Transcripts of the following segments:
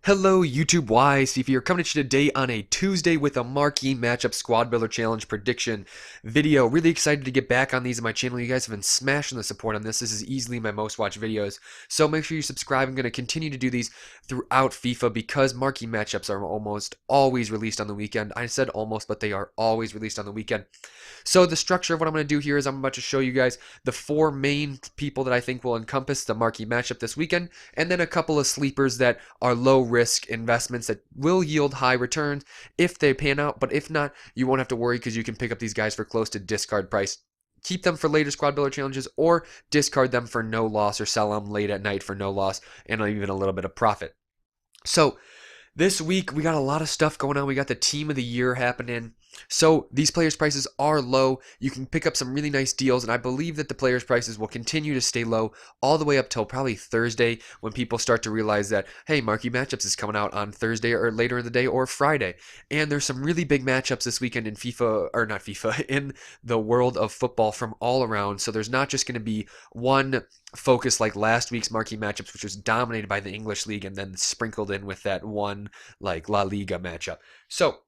Hello YouTube Steve here, coming at you today on a Tuesday with a Marquee Matchup Squad Builder Challenge prediction video. Really excited to get back on these on my channel. You guys have been smashing the support on this. This is easily my most watched videos. So make sure you subscribe. I'm going to continue to do these throughout FIFA because Marquee Matchups are almost always released on the weekend. I said almost, but they are always released on the weekend. So the structure of what I'm going to do here is I'm about to show you guys the four main people that I think will encompass the Marquee Matchup this weekend, and then a couple of sleepers that are low risk investments that will yield high returns if they pan out, but if not, you won't have to worry because you can pick up these guys for close to discard price. Keep them for later squad builder challenges or discard them for no loss or sell them late at night for no loss and even a little bit of profit. So this week we got a lot of stuff going on. We got the team of the year happening. So these players' prices are low. You can pick up some really nice deals, and I believe that the players' prices will continue to stay low all the way up till probably Thursday when people start to realize that, hey, Marquee Matchups is coming out on Thursday or later in the day or Friday. And there's some really big matchups this weekend in FIFA, or not FIFA, in the world of football from all around. So there's not just going to be one focus like last week's Marquee Matchups, which was dominated by the English League and then sprinkled in with that one like La Liga matchup. So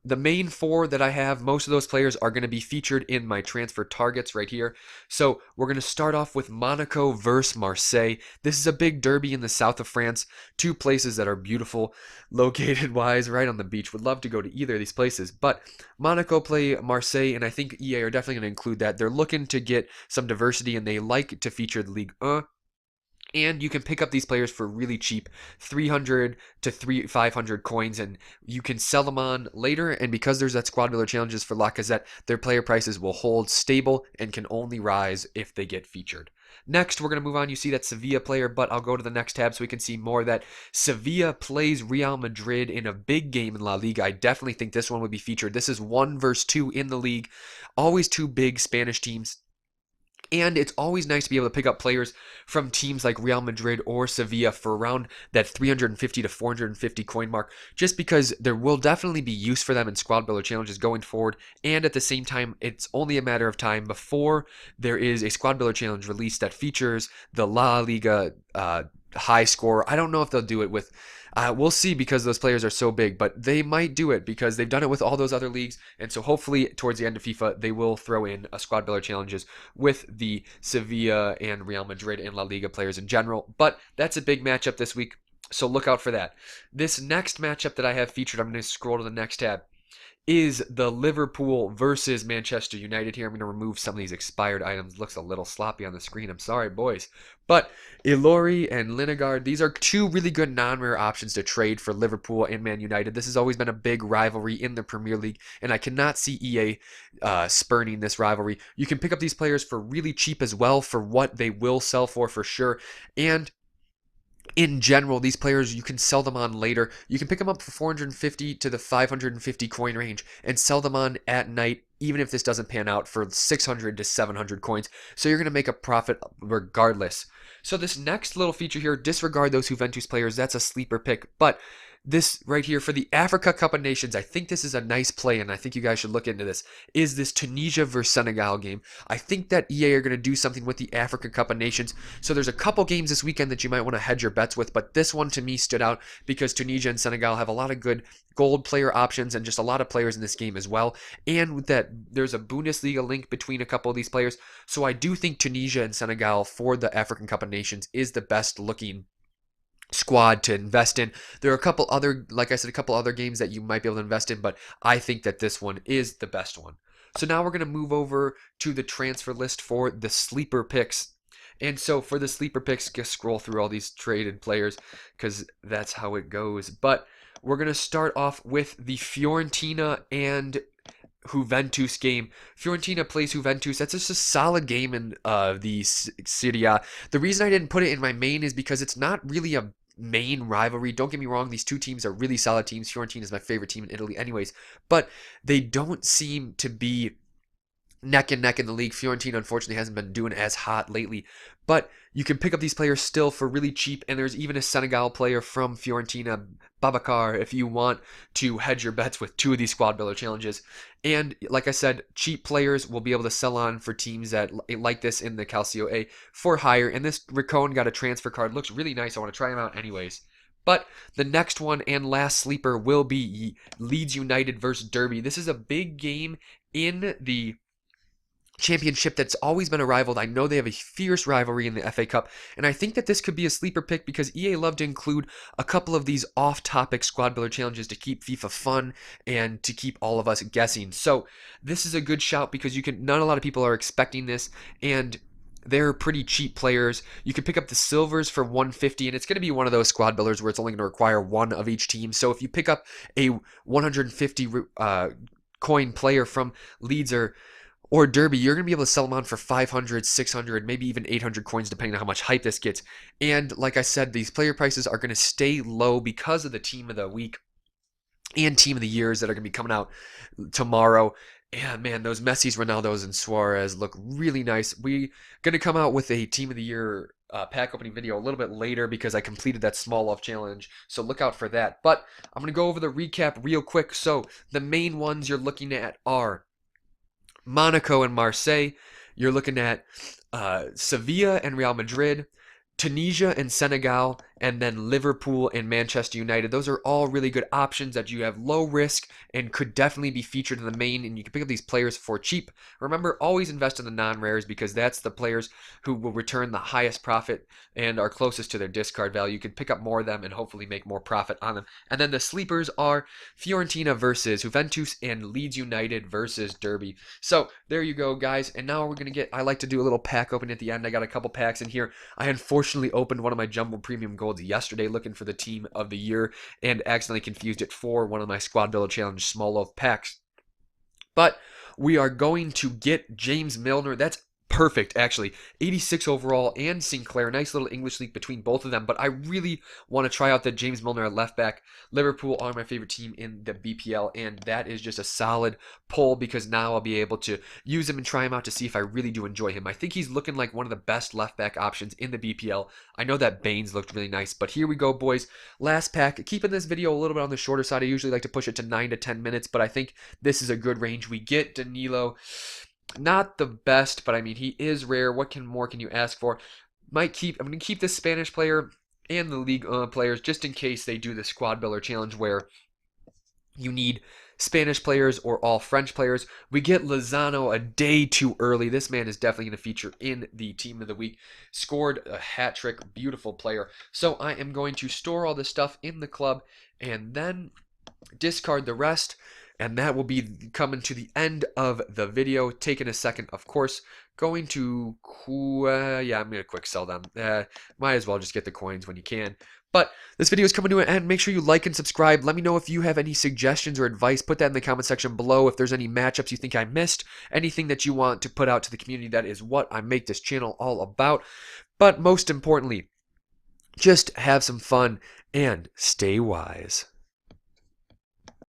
the main four that I have, most of those players are going to be featured in my transfer targets right here. So we're going to start off with Monaco versus Marseille. This is a big derby in the south of France. Two places that are beautiful, located-wise, right on the beach. Would love to go to either of these places. But Monaco play Marseille, and I think EA are definitely going to include that. They're looking to get some diversity, and they like to feature the Ligue 1. And you can pick up these players for really cheap, 300 to 500 coins, and you can sell them on later. And because there's that squad builder challenges for Lacazette, their player prices will hold stable and can only rise if they get featured. Next, we're going to move on. You see that Sevilla player, but I'll go to the next tab so we can see more that Sevilla plays Real Madrid in a big game in La Liga. I definitely think this one would be featured. This is 1 versus 2 in the league. Always two big Spanish teams. And it's always nice to be able to pick up players from teams like Real Madrid or Sevilla for around that 350 to 450 coin mark, just because there will definitely be use for them in squad builder challenges going forward. And at the same time, it's only a matter of time before there is a squad builder challenge release that features the La Liga high score. I don't know if they'll do it with we'll see because those players are so big, but they might do it because they've done it with all those other leagues. And so hopefully towards the end of FIFA, they will throw in a squad builder challenges with the Sevilla and Real Madrid and La Liga players in general. But that's a big matchup this week, so look out for that. This next matchup that I have featured, I'm going to scroll to the next tab, is the Liverpool versus Manchester United here. I'm going to remove some of these expired items. Looks a little sloppy on the screen. I'm sorry, boys. But Ilori and Linegaard, these are two really good non-rare options to trade for Liverpool and Man United. This has always been a big rivalry in the Premier League, and I cannot see EA spurning this rivalry. You can pick up these players for really cheap as well for what they will sell for sure. And in general, these players, you can sell them on later. You can pick them up for 450 to the 550 coin range and sell them on at night, even if this doesn't pan out, for 600 to 700 coins. So you're going to make a profit regardless. So this next little feature here, disregard those Juventus players. That's a sleeper pick. But this right here for the Africa Cup of Nations, I think this is a nice play, and I think you guys should look into this, is this Tunisia versus Senegal game. I think that EA are going to do something with the Africa Cup of Nations. So there's a couple games this weekend that you might want to hedge your bets with, but this one to me stood out because Tunisia and Senegal have a lot of good gold player options and just a lot of players in this game as well. And with that, there's a Bundesliga link between a couple of these players. So I do think Tunisia and Senegal for the African Cup of Nations is the best looking squad to invest in. There are a couple other, like I said, a couple other games that you might be able to invest in, but I think that this one is the best one. So now we're going to move over to the transfer list for the sleeper picks. And so for the sleeper picks, just scroll through all these traded players because that's how it goes. But we're going to start off with the Fiorentina and Juventus game. Fiorentina plays Juventus. That's just a solid game in the Serie A. The reason I didn't put it in my main is because it's not really a main rivalry. Don't get me wrong, these two teams are really solid teams. Fiorentina is my favorite team in Italy anyways, but they don't seem to be neck and neck in the league. Fiorentina unfortunately hasn't been doing as hot lately, but you can pick up these players still for really cheap, and there's even a Senegal player from Fiorentina, Babacar, if you want to hedge your bets with two of these squad builder challenges. And like I said, cheap players will be able to sell on for teams that like this in the Calcio A for higher. And this Ricon got a transfer card. Looks really nice. I want to try him out anyways. But the next one and last sleeper will be Leeds United versus Derby. This is a big game in the championship that's always been a rival. I know they have a fierce rivalry in the FA Cup, and I think that this could be a sleeper pick because EA love to include a couple of these off-topic squad builder challenges to keep FIFA fun and to keep all of us guessing. So this is a good shout because not a lot of people are expecting this, and they're pretty cheap players. You can pick up the silvers for 150, and it's going to be one of those squad builders where it's only going to require one of each team. So if you pick up a 150 coin player from Leeds or Derby, you're going to be able to sell them on for 500, 600, maybe even 800 coins, depending on how much hype this gets. And like I said, these player prices are going to stay low because of the team of the week and team of the years that are going to be coming out tomorrow. And man, those Messis, Ronaldos, and Suarez look really nice. We're going to come out with a team of the year pack opening video a little bit later because I completed that small off challenge, so look out for that. But I'm going to go over the recap real quick. So the main ones you're looking at are Monaco and Marseille. You're looking at Sevilla and Real Madrid, Tunisia and Senegal, and then Liverpool and Manchester United. Those are all really good options that you have low risk and could definitely be featured in the main, and you can pick up these players for cheap. Remember, always invest in the non-rares because that's the players who will return the highest profit and are closest to their discard value. You can pick up more of them and hopefully make more profit on them. And then the sleepers are Fiorentina versus Juventus and Leeds United versus Derby. So there you go, guys. And now we're going to I like to do a little pack open at the end. I got a couple packs in here. I unfortunately opened one of my Jumbo Premium Golds yesterday looking for the team of the year and accidentally confused it for one of my Squad Builder Challenge Small Loaf packs. But we are going to get James Milner. That's perfect, actually. 86 overall and Sinclair. Nice little English league between both of them. But I really want to try out that James Milner at left back. Liverpool are my favorite team in the BPL, and that is just a solid pull because now I'll be able to use him and try him out to see if I really do enjoy him. I think he's looking like one of the best left back options in the BPL. I know that Baines looked really nice, but here we go, boys. Last pack. Keeping this video a little bit on the shorter side. I usually like to push it to 9 to 10 minutes, but I think this is a good range. We get Danilo. Not the best, but I mean, he is rare. What more can you ask for? I'm going to keep this Spanish player and the league players just in case they do the squad builder challenge where you need Spanish players or all French players. We get Lozano a day too early. This man is definitely going to feature in the team of the week. Scored a hat trick. Beautiful player. So I am going to store all this stuff in the club and then discard the rest. And that will be coming to the end of the video. Taking a second, of course. Going to, I'm going to quick sell them. Might as well just get the coins when you can. But this video is coming to an end. Make sure you like and subscribe. Let me know if you have any suggestions or advice. Put that in the comment section below. If there's any matchups you think I missed, anything that you want to put out to the community, that is what I make this channel all about. But most importantly, just have some fun and stay wise.